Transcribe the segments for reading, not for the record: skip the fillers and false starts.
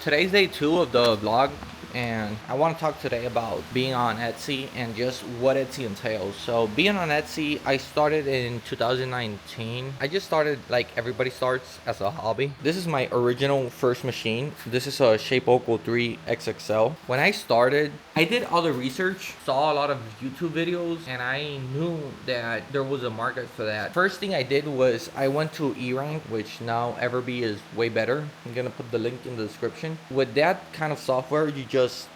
Today's day 2 of the vlog, and I want to talk today about being on Etsy and just what Etsy entails. So being on Etsy, I started in 2019. I just started like everybody starts, as a hobby. This is my original first machine. This is a Shapeoko 3 XXL. When I started, I did all the research, saw a lot of YouTube videos, and I knew that there was a market for that. First thing I did was I went to E-Rank, which now Everbee is way better. I'm gonna put the link in the description. With that kind of software, you just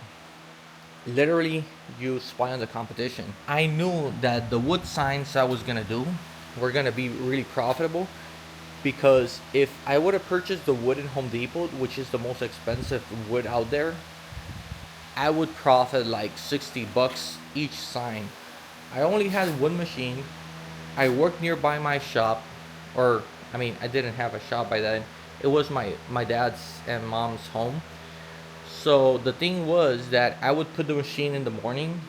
literally you spy on the competition. I knew that the wood signs I was gonna do were gonna be really profitable, because if I would have purchased the wood in Home Depot, which is the most expensive wood out there, I would profit like 60 bucks each sign. I only had one machine. I worked nearby my shop, or I mean, I didn't have a shop by then. It was my dad's and mom's home. So the thing was that I would put the machine in the morning.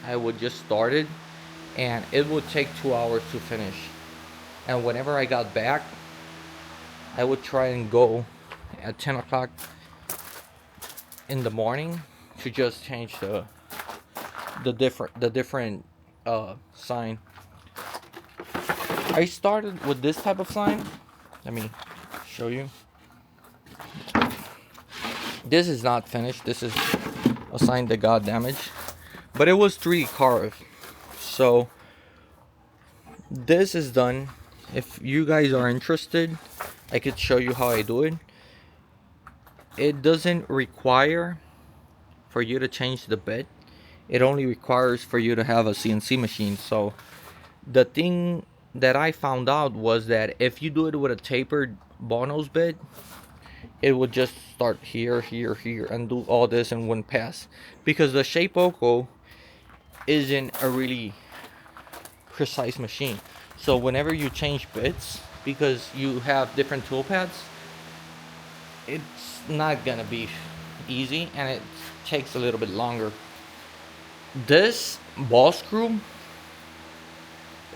I would just start it, and it would take 2 hours to finish. And whenever I got back, I would try and go at 10 o'clock in the morning to just change the different sign. I started with this type of sign. Let me show you. This is not finished. This is a sign that got damaged, but it was 3D carved. So this is done. If you guys are interested, I could show you how I do it. It doesn't require for you to change the bit. It only requires for you to have a CNC machine. So the thing that I found out was that if you do it with a tapered ball nose bit, it would just start here, here, here, and do all this in one pass. Because the Shapeoko isn't a really precise machine. So whenever you change bits, because you have different tool pads, it's not gonna be easy, and it takes a little bit longer. This ball screw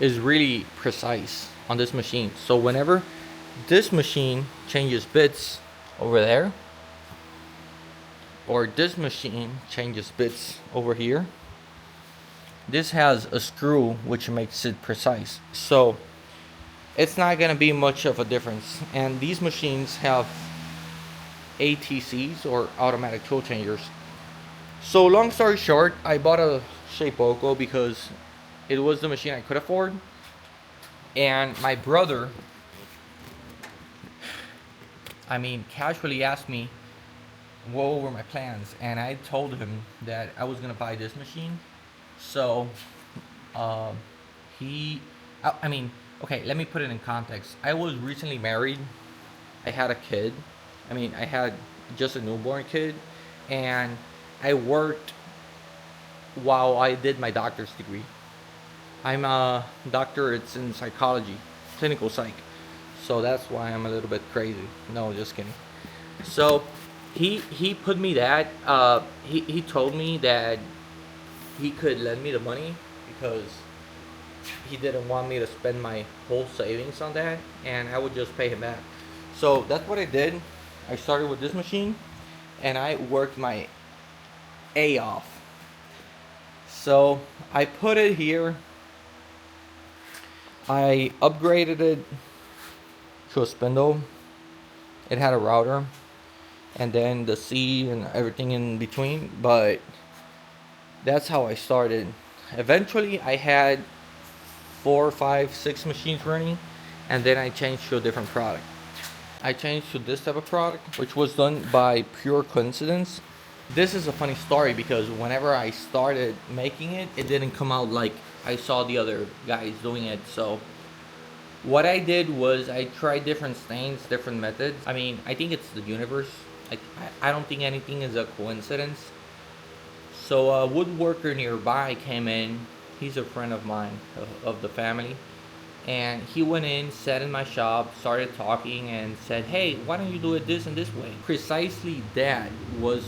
is really precise on this machine. So whenever this machine changes bits over there, or this machine changes bits over here, this has a screw which makes it precise. So it's not gonna be much of a difference. And these machines have ATCs, or automatic tool changers. So long story short, I bought a Shapeoko because it was the machine I could afford. And my brother, casually asked me what were my plans, and I told him that I was gonna buy this machine. So, uh, he, okay, let me put it in context. I was recently married. I had a kid. I had just a newborn kid, and I worked while I did my doctor's degree. I'm a doctor. It's in psychology, clinical psych. So that's why I'm a little bit crazy. No, just kidding. So he put me that. He told me that he could lend me the money because he didn't want me to spend my whole savings on that, and I would just pay him back. So that's what I did. I started with this machine, and I worked my A off. So I put it here. I upgraded it to a spindle. It had a router, and then the C and everything in between. But that's how I started. Eventually, I had 4, 5, 6 machines running, and then I changed to a different product. I changed to this type of product, which was done by pure coincidence. This is a funny story because whenever I started making it, it didn't come out like I saw the other guys doing it. So what I did was I tried different stains, different methods. I think it's the universe. I don't think anything is a coincidence. So a woodworker nearby came in. He's a friend of mine, of the family. And he went in, sat in my shop, started talking, and said, "Hey, why don't you do it this and this way?" Precisely that was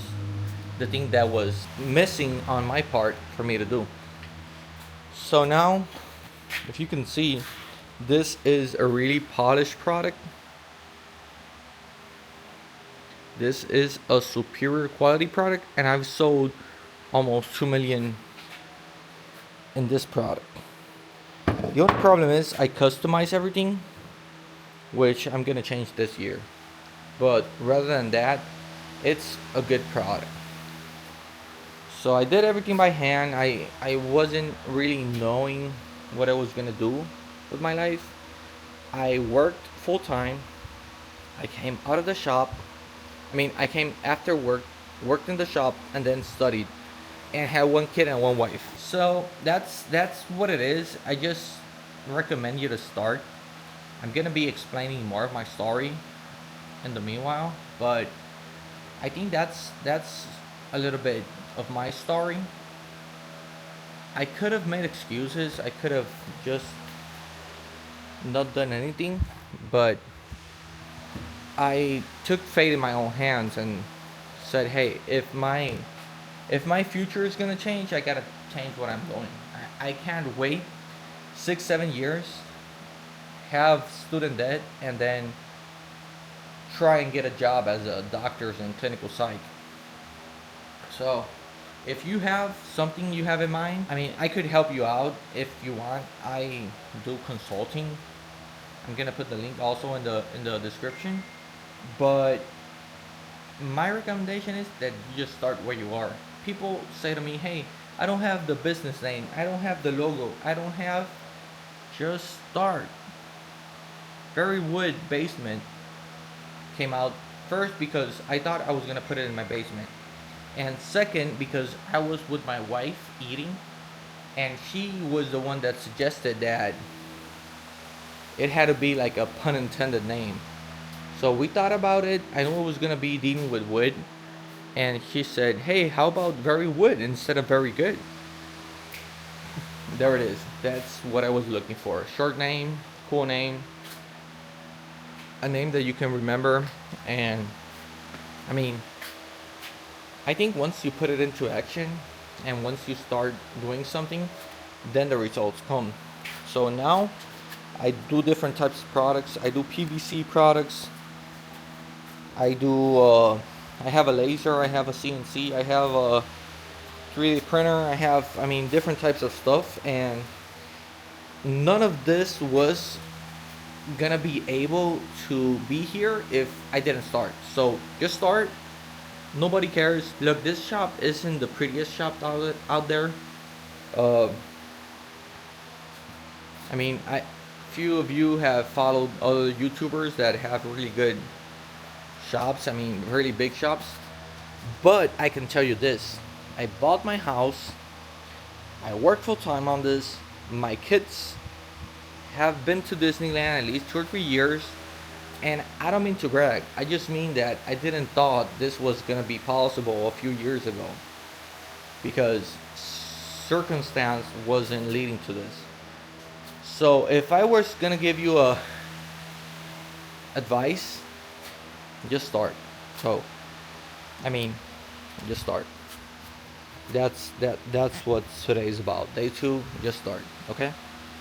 the thing that was missing on my part for me to do. So now, if you can see, this is a really polished product. This is a superior quality product, and I've sold almost 2 million in this product. The only problem is I customize everything, which I'm gonna change this year. But rather than that, it's a good product. So I did everything by hand. I wasn't really knowing what I was gonna do with my life. I worked full time. I came out of the shop. I came after work, worked in the shop, and then studied, and had one kid and one wife. So that's what it is. I just recommend you to start. I'm gonna be explaining more of my story in the meanwhile, but I think that's a little bit of my story. I could have made excuses. I could have just not done anything, but I took fate in my own hands and said, "Hey, if my future is gonna change, I gotta change what I'm doing. I can't wait 6 7 years, have student debt, and then try and get a job as a doctor's in clinical psych." So, if you have something you have in mind, I could help you out if you want. I do consulting. I'm gonna put the link also in the description. But my recommendation is that you just start where you are. People say to me, "Hey, I don't have the business name. I don't have the logo. I don't have." Just start. VeryWoodBasement came out first because I thought I was gonna put it in my basement, and second because I was with my wife eating, and she was the one that suggested that it had to be like a pun intended name. So we thought about it. I knew it was gonna be dealing with wood, and she said, "Hey, how about very wood instead of very good?" There it is. That's what I was looking for. Short name, cool name, a name that you can remember, and I mean, I think once you put it into action, and once you start doing something, then the results come. So now I do different types of products. I do PVC products. I have a laser, I have a CNC, I have a 3D printer, I have, different types of stuff, and none of this was gonna be able to be here if I didn't start. So just start. Nobody cares. Look, this shop isn't the prettiest shop out there. Uh, I few of you have followed other YouTubers that have really good shops. Really big shops. But I can tell you this: I bought my house. I worked full time on this. My kids have been to Disneyland at least 2 or 3 years, and I don't mean to brag. I just mean that I didn't thought this was gonna be possible a few years ago because circumstance wasn't leading to this. So if I was gonna give you a advice, just start. So I mean, just start. That's what today's about. Day two, just start. Okay.